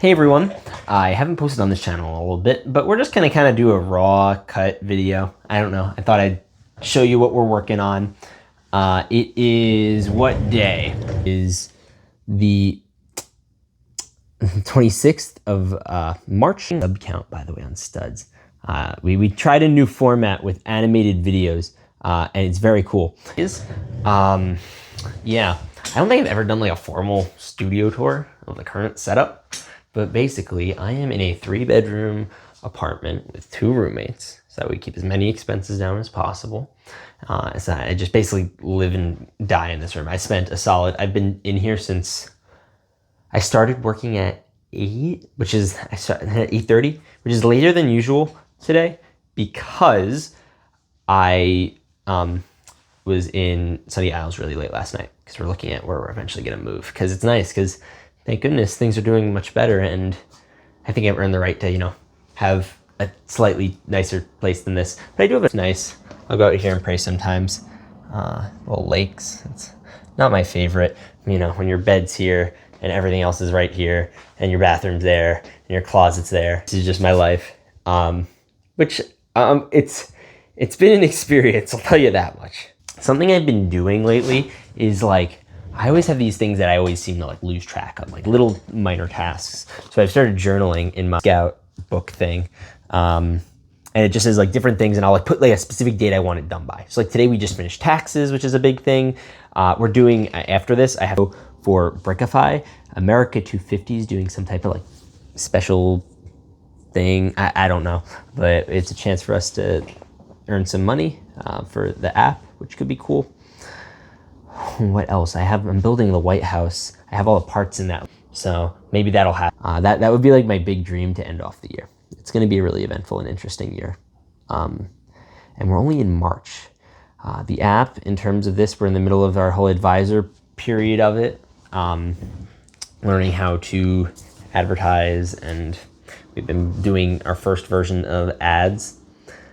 Hey everyone, I haven't posted on this channel in a little bit, but we're just gonna kind of do a raw cut video. I don't know, I thought I'd show you what we're working on. It is what day? It is the 26th of March. Sub count, by the way, on studs. We tried a new format with animated videos, and it's very cool. Yeah, I don't think I've ever done like a formal studio tour of the current setup. But basically, I am in a 3-bedroom apartment with 2 roommates, so that we keep as many expenses down as possible. So I just basically live and die in this room. I've been in here since I started working at 8, I started at 8:30, which is later than usual today because I was in Sunny Isles really late last night because we're looking at where we're eventually gonna move. Because it's nice, because thank goodness things are doing much better, and I think I've earned the right to, have a slightly nicer place than this. But I do have it's nice. I'll go out here and pray sometimes. Little lakes. It's not my favorite. When your bed's here and everything else is right here, and your bathroom's there, and your closet's there. This is just my life. It's been an experience, I'll tell you that much. Something I've been doing lately is I always have these things that I always seem to lose track of, little minor tasks. So I've started journaling in my Scout book thing. And it just says different things, and I'll put a specific date I want it done by. So today we just finished taxes, which is a big thing. We're doing, after this, I have to go for Brickify. America 250 is doing some type of special thing. I don't know, but it's a chance for us to earn some money for the app, which could be cool. What else? I'm building the White House. I have all the parts in that, so maybe that'll happen. That would be my big dream to end off the year. It's going to be a really eventful and interesting year. And we're only in March. The app, in terms of this, we're in the middle of our whole advisor period of it, learning how to advertise, and we've been doing our first version of ads,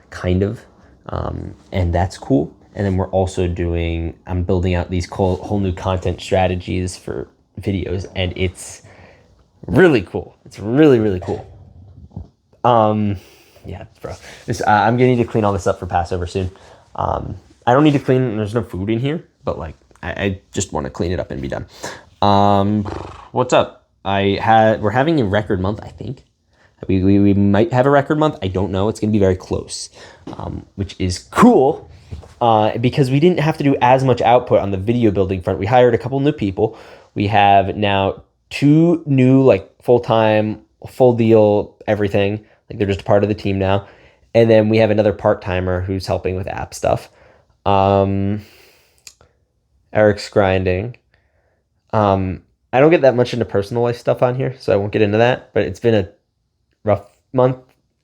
kind of, and that's cool. And then we're also I'm building out these whole new content strategies for videos, and it's really cool. It's really, really cool. Yeah, bro. I'm gonna need to clean all this up for Passover soon. I don't need to clean, there's no food in here, but I just want to clean it up and be done. What's up? We're having a record month, I think. We might have a record month. I don't know. It's gonna be very close, which is cool. Because we didn't have to do as much output on the video building front. We hired a couple new people. We have now 2 new full-time, full deal, everything. They're just a part of the team now. And then we have another part-timer who's helping with app stuff. Eric's grinding. I don't get that much into personal life stuff on here, so I won't get into that. But it's been a rough month,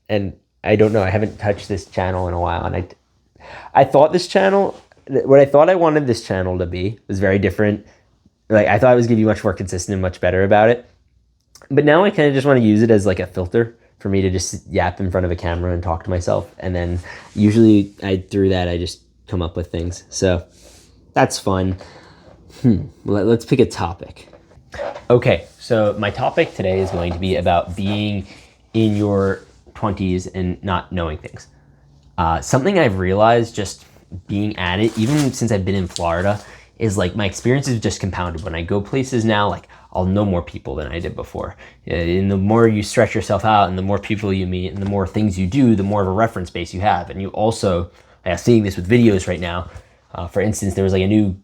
and I don't know. I haven't touched this channel in a while, and I thought what I thought I wanted this channel to be was very different. I thought it was going to be much more consistent and much better about it. But now I kind of just want to use it as a filter for me to just yap in front of a camera and talk to myself. And then usually through that, I just come up with things. So that's fun. Let's pick a topic. Okay, so my topic today is going to be about being in your 20s and not knowing things. Something I've realized just being at it, even since I've been in Florida, is my experience is just compounded. When I go places now, I'll know more people than I did before. And the more you stretch yourself out and the more people you meet and the more things you do, the more of a reference base you have. And you also, seeing this with videos right now, for instance, there was a new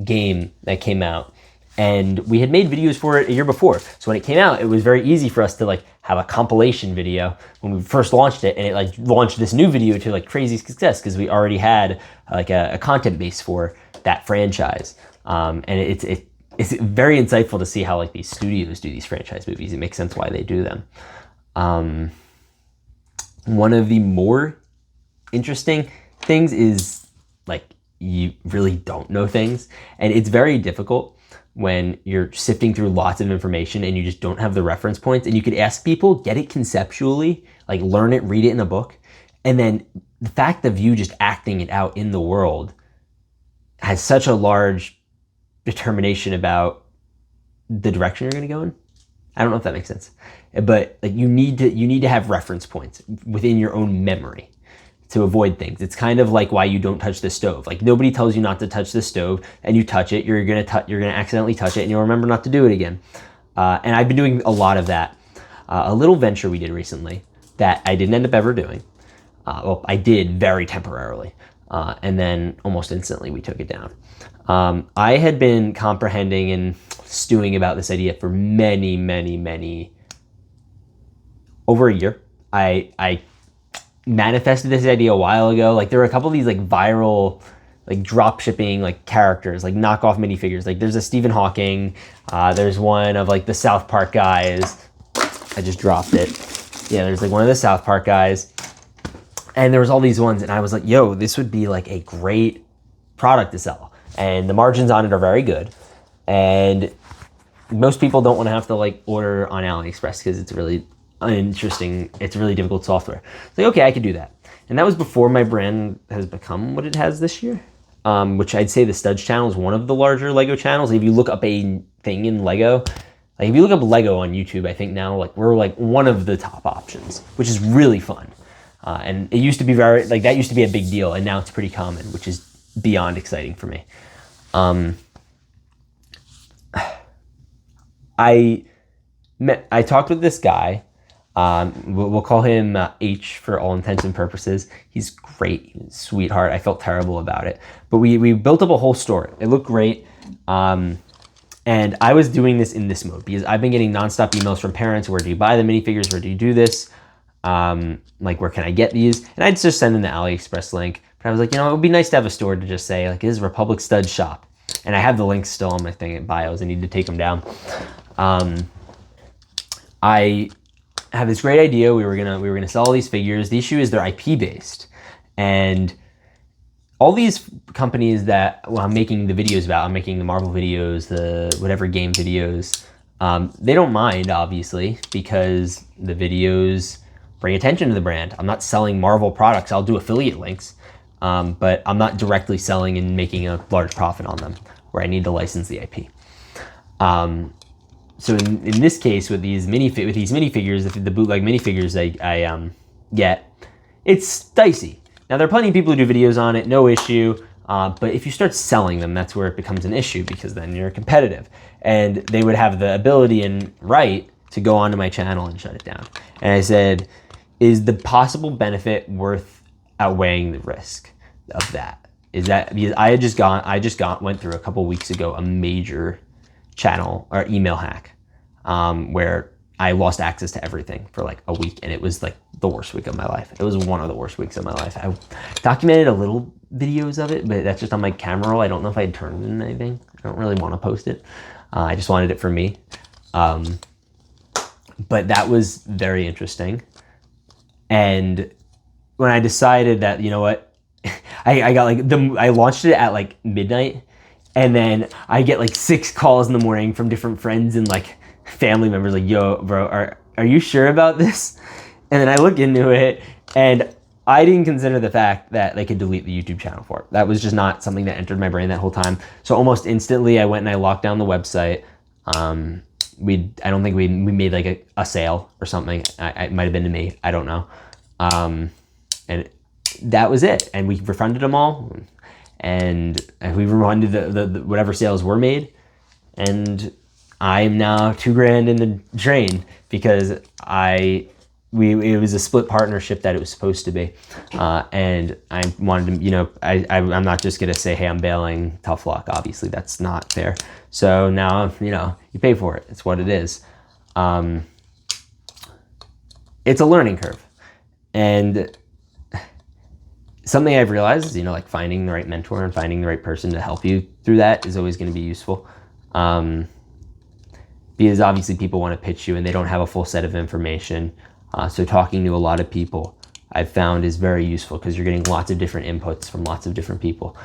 game that came out, and we had made videos for it a year before. So when it came out, it was very easy for us to have a compilation video when we first launched it, and it launched this new video to crazy success because we already had a content base for that franchise. And it's very insightful to see how these studios do these franchise movies. It makes sense why they do them. One of the more interesting things is you really don't know things, and it's very difficult when you're sifting through lots of information and you just don't have the reference points. And you could ask people, get it conceptually, learn it, read it in a book. And then the fact of you just acting it out in the world has such a large determination about the direction you're going to go in. I don't know if that makes sense, but like you need to have reference points within your own memory to avoid things. It's kind of like why you don't touch the stove. Like nobody tells you not to touch the stove, and you touch it, you're gonna accidentally touch it, and you'll remember not to do it again. And I've been doing a lot of that. A little venture we did recently that I didn't end up ever doing. Well, I did very temporarily, and then almost instantly we took it down. I had been comprehending and stewing about this idea for many, over a year. I manifested this idea a while ago. Like there were a couple of these like viral, like drop shipping like characters, like knockoff minifigures. Like there's a Stephen Hawking. There's one of like the South Park guys. I just dropped it. Yeah, there's like one of the South Park guys. And there was all these ones, and I was like, yo, this would be like a great product to sell. And the margins on it are very good. And most people don't want to have to like order on AliExpress because it's really uninteresting. It's really difficult software. It's like, okay, I could do that. And that was before my brand has become what it has this year, which I'd say the Studs channel is one of the larger Lego channels. If you look up a thing in Lego, like if you look up Lego on YouTube, I think now like we're like one of the top options, which is really fun. And it used to be that used to be a big deal, and now it's pretty common, which is beyond exciting for me. I talked with this guy. We'll call him H for all intents and purposes. He's great, he's a sweetheart. I felt terrible about it, but we built up a whole store. It looked great. And I was doing this in this mode because I've been getting nonstop emails from parents. Where do you buy the minifigures? Where do you do this? Like, where can I get these? And I'd just send them the AliExpress link. But I was like, it would be nice to have a store to just say, like, this is Republic Studs Shop. And I have the links still on my thing at bios. I need to take them down. I have this great idea. We were gonna sell all these figures. The issue is they're IP based. And all these companies that I'm making the videos about, I'm making the Marvel videos, the whatever game videos, they don't mind, obviously, because the videos bring attention to the brand. I'm not selling Marvel products. I'll do affiliate links, but I'm not directly selling and making a large profit on them where I need to license the IP. So in this case, with these minifigures, the bootleg minifigures I get, it's dicey. Now, there are plenty of people who do videos on it, no issue. But if you start selling them, that's where it becomes an issue, because then you're competitive. And they would have the ability and right to go onto my channel and shut it down. And I said, is the possible benefit worth outweighing the risk of that? Is that because I just went through a couple weeks ago a major channel or email hack where I lost access to everything for like a week, and it was like the worst week of my life. It was one of the worst weeks of my life. I documented a little videos of it, but that's just on my camera roll. I don't know if I had turned it into anything. I don't really want to post it. I just wanted it for me. But that was very interesting. And when I decided that, you know what, I got like I launched it at like midnight, and then I get like 6 calls in the morning from different friends and like family members like, yo, bro, are you sure about this? And then I look into it, and I didn't consider the fact that they could delete the YouTube channel for it. That was just not something that entered my brain that whole time. So almost instantly I went and I locked down the website. I don't think we made like a sale or something. It might have been to me. I don't know. And that was it. And we refunded them all. And we refunded the whatever sales were made. And I'm now $2,000 in the drain because it was a split partnership that it was supposed to be. And I wanted to, I'm not just going to say, hey, I'm bailing, tough luck. Obviously, that's not fair. So now, you pay for it. It's what it is. It's a learning curve. And something I've realized is, like finding the right mentor and finding the right person to help you through that is always going to be useful. Because obviously people want to pitch you and they don't have a full set of information. So talking to a lot of people I've found is very useful because you're getting lots of different inputs from lots of different people.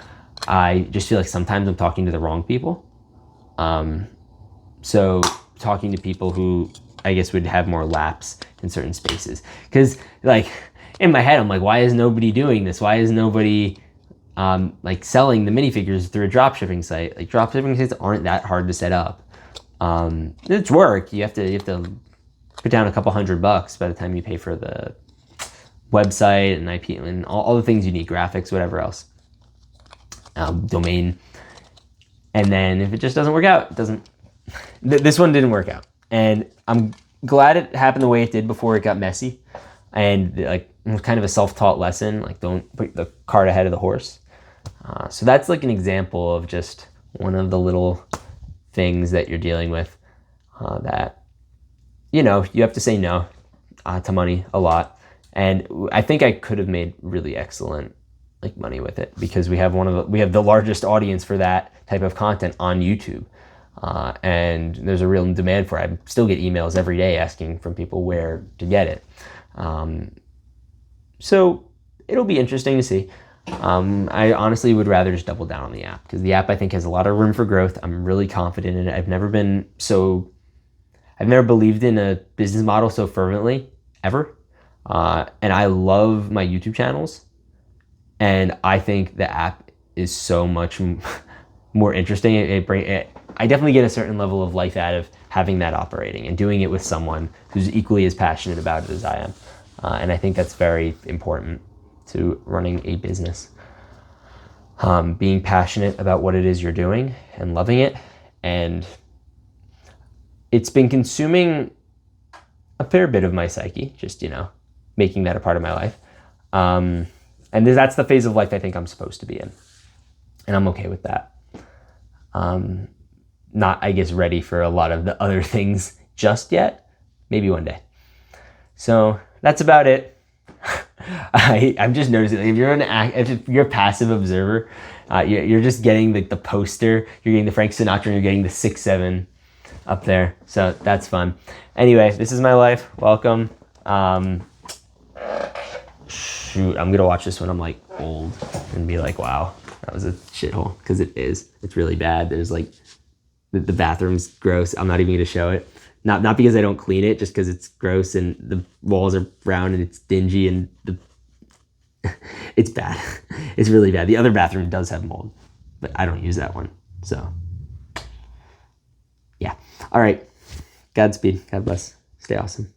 I just feel like sometimes I'm talking to the wrong people. So talking to people who I guess would have more laps in certain spaces. Because like in my head, I'm like, why is nobody doing this? Why is nobody like selling the minifigures through a dropshipping site? Like dropshipping sites aren't that hard to set up. It's work. You have to put down a couple $100 by the time you pay for the website and IP and all the things you need, graphics, whatever else, domain. And then if it just doesn't work out, it doesn't. This one didn't work out, and I'm glad it happened the way it did before it got messy, and like it was kind of a self-taught lesson. Like, don't put the cart ahead of the horse. So that's like an example of just one of the little things that you're dealing with, that you have to say no to money a lot. And I think I could have made really excellent like money with it, because we have the largest audience for that type of content on YouTube, and there's a real demand for it. I still get emails every day asking from people where to get it. So it'll be interesting to see. I honestly would rather just double down on the app, because the app I think has a lot of room for growth. I'm really confident in it. I've never believed in a business model so fervently ever. And I love my YouTube channels, and I think the app is so much more interesting. I definitely get a certain level of life out of having that operating and doing it with someone who's equally as passionate about it as I am. And I think that's very important to running a business. Being passionate about what it is you're doing and loving it. And it's been consuming a fair bit of my psyche, just, making that a part of my life. And that's the phase of life I think I'm supposed to be in. And I'm okay with that. Not, I guess, ready for a lot of the other things just yet. Maybe one day. So that's about it. I'm just noticing, if you're a passive observer, you're just getting the poster, you're getting the Frank Sinatra, and you're getting the 6'7" up there. So that's fun. Anyway, this is my life. Welcome. Shoot, I'm gonna watch this when I'm like old and be like, wow, that was a shithole, because it is. It's really bad. There's like the bathroom's gross. I'm not even gonna show it. Not because I don't clean it, just because it's gross and the walls are brown and it's dingy and it's bad. It's really bad. The other bathroom does have mold, but I don't use that one. So yeah. All right. Godspeed. God bless. Stay awesome.